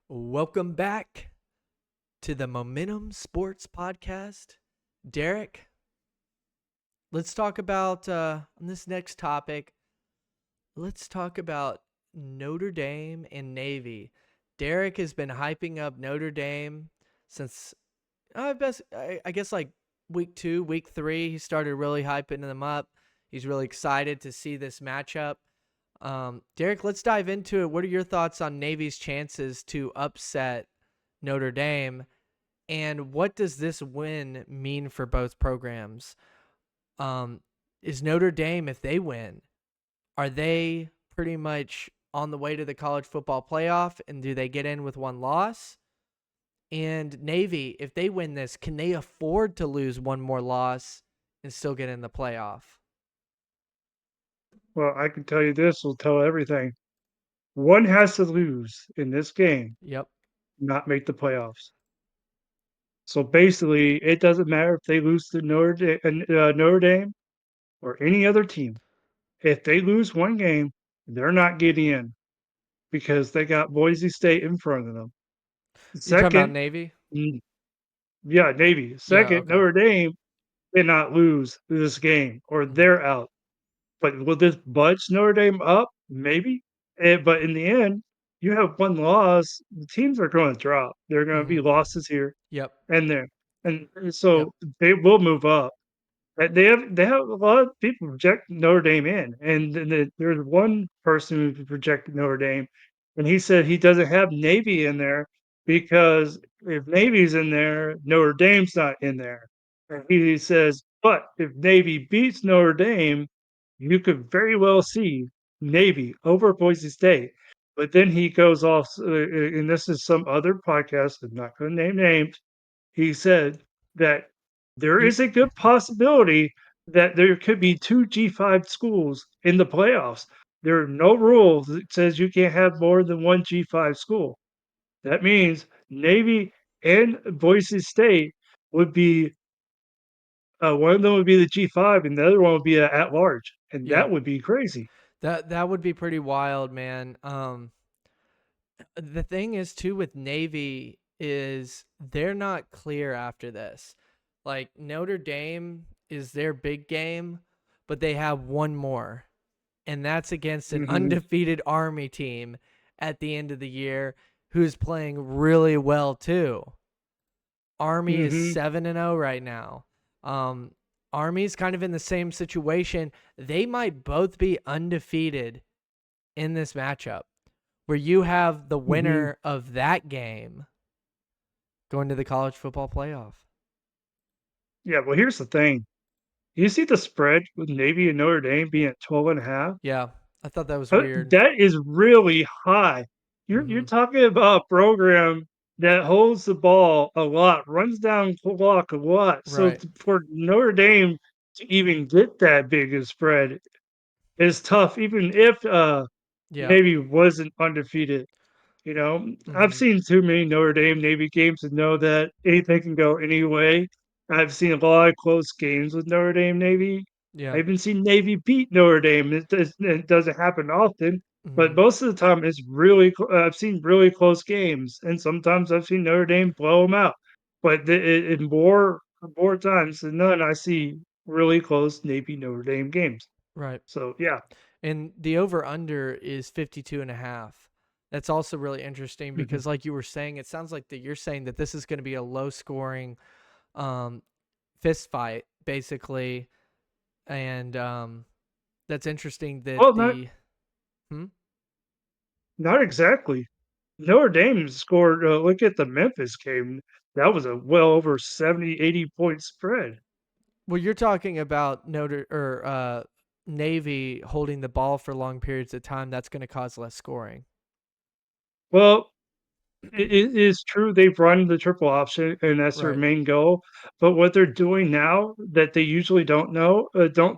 Welcome back to the Momentum Sports Podcast. Derek, let's talk about on this next topic. Let's talk about Notre Dame and Navy. Derek has been hyping up Notre Dame since I guess like week 2, week 3. He started really hyping them up. He's really excited to see this matchup. Derek, let's dive into it. What are your thoughts on Navy's chances to upset Notre Dame? And what does this win mean for both programs? Is Notre Dame, if they win, are they pretty much on the way to the college football playoff? And do they get in with one loss? And Navy, if they win this, can they afford to lose one more loss and still get in the playoff? Well, I can tell you this will tell everything. One has to lose in this game, Yep. not make the playoffs. So basically, it doesn't matter if they lose to Notre Dame or any other team. If they lose one game, they're not getting in because they got Boise State in front of them. You're talking about Second, Navy? mm, yeah, Navy. Yeah, Second, okay. Notre Dame cannot lose this game or Mm-hmm. they're out. But will this budge Notre Dame up? Maybe. But in the end, you have one loss, the teams are going to drop. There are going to Mm-hmm. be losses here Yep. and there. And Yep. so they will move up. They have a lot of people project Notre Dame in, and then there's one person who projected Notre Dame, and he said he doesn't have Navy in there because if Navy's in there, Notre Dame's not in there. And he says, but if Navy beats Notre Dame, you could very well see Navy over Boise State. But then he goes off, and this is some other podcast. I'm not going to name names. He said that there You is a good possibility that there could be 2 G5 schools in the playoffs. There are no rules that says you can't have more than 1 G5 school. That means Navy and Boise State would be one of them would be the G5 and the other one would be a at large, and yeah. that would be crazy. That would be pretty wild, man. The thing is too with Navy is they're not clear after this. Like Notre Dame is their big game, but they have one more, and that's against an Mhm, undefeated Army team at the end of the year who's playing really well too. Army is mhm. 7-0 right now. Um, Army's kind of in the same situation. They might both be undefeated in this matchup, where you have the Mhm. winner of that game going to the college football playoff. Yeah, well, here's the thing. You see the spread with Navy and Notre Dame being at 12.5? Yeah, I thought that was weird. That is really high. You're Mm-hmm. talking about a program that holds the ball a lot, runs down clock a lot. So Right. t for Notre Dame to even get that big a spread is tough, even if, Yeah. Navy wasn't undefeated. You know, I've Mm-hmm. seen too many Notre Dame Navy games to know that anything can go any way. I've seen a lot of close games with Notre Dame Navy. I Yeah. even seen Navy beat Notre Dame. It doesn't happen often, but Mm-hmm. most of the time it's really. I've seen really close games, and sometimes I've seen Notre Dame blow them out. But in more times than none, I see really close Navy Notre Dame games. Right. So yeah. And the over under is 52 and a half. That's also really interesting Mhm. because like you were saying, it sounds like that you're saying that this is going to be a low scoring um, fist fight basically. And that's interesting that Well, not the hmm? Not exactly. Notre Dame scored, look at the Memphis game. That was a well over 70, 80 point spread. Well, you're talking about Notre or Navy holding the ball for long periods of time. That's going to cause less scoring. Well, it is true they've run the triple option, and that's their Right. main goal. But what they're doing now that they usually don't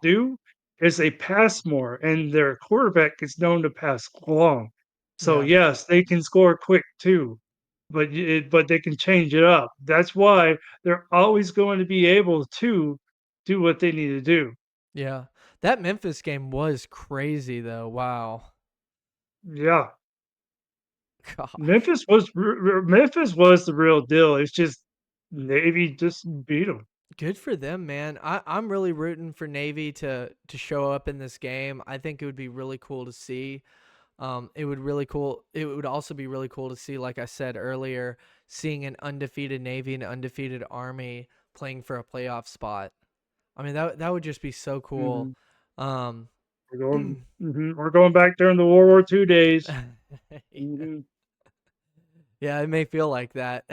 do, is they pass more, and their quarterback is known to pass long. So Yeah. yes, they can score quick too, but they can change it up. That's why they're always going to be able to do what they need to do. Yeah. That Memphis game was crazy though. Wow. Yeah, Gosh. Memphis was the real deal. It's just Navy just beat them. Good for them, man. I'm really rooting for Navy to show up in this game. I think it would be really cool to see. It would also be really cool to see, like I said earlier, seeing an undefeated Navy and undefeated Army playing for a playoff spot. I mean, that would just be so cool. Mhm. Um, We're going back during the World War II days. Mhm, yeah, it may feel like that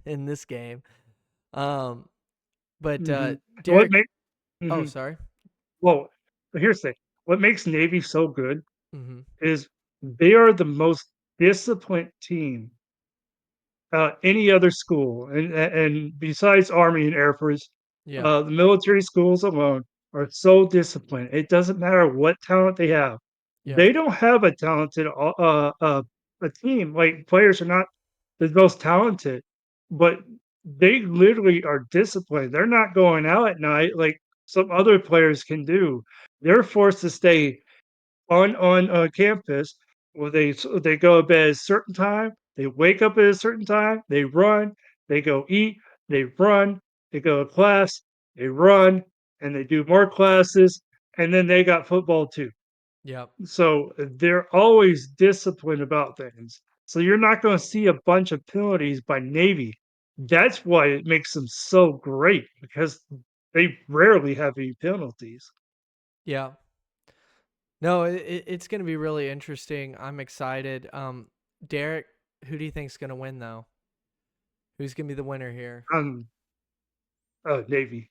in this game. Um, but mhm. What Derek, make oh, mhm. sorry. Well, here's the thing. What makes Navy so good Hmm. is they are the most disciplined team any other school, and besides Army and Air Force, Yeah, the military schools alone are so disciplined. It doesn't matter what talent they have. yeah, They don't have a talented a team. Like players are not the most talented, but they literally are disciplined. They're not going out at night like some other players can do. They're forced to stay on campus where they go to bed at a certain time, they wake up at a certain time, they run, they go eat, they run, they go to class, they run, and they do more classes, and then they got football too. yeah. So they're always disciplined about things. So you're not going to see a bunch of penalties by Navy. That's why it makes them so great because they rarely have any penalties. Yeah. No, it's going to be really interesting. I'm excited. Derek, who do you think's going to win though? Who's going to be the winner here? Um, Navy.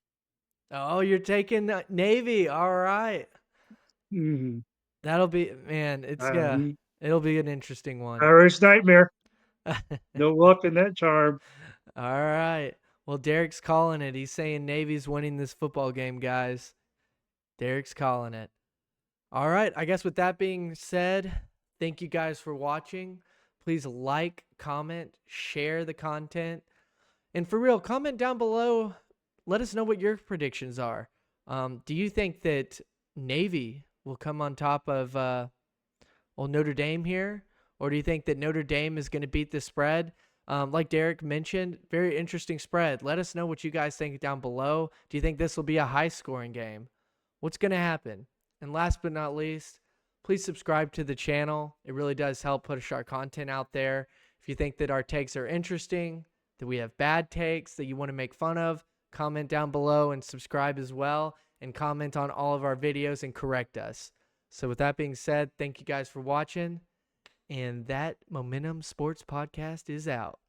Oh, you're taking Navy. All right. Mhm. That'll be, man, Mhm. it'll be an interesting one. Irish Nightmare. All No luck in that charm. right. Well, Derek's calling it. He's saying Navy's winning this football game, guys. Derek's calling it. All right. I guess with that being said, thank you guys for watching. Please like, comment, share the content. And for real, comment down below. Let us know what your predictions are. Do you think that Navy will come on top of Notre Dame here? Or do you think that Notre Dame is going to beat the spread? Like Derek mentioned, very interesting spread. Let us know what you guys think down below. Do you think this will be a high scoring game? What's going to happen? And last but not least, please subscribe to the channel. It really does help push our content out there. If you think that our takes are interesting, that we have bad takes that you want to make fun of, comment down below and subscribe as well. And comment on all of our videos and correct us. So, with that being said, thank you guys for watching. And that Momentum Sports Podcast is out.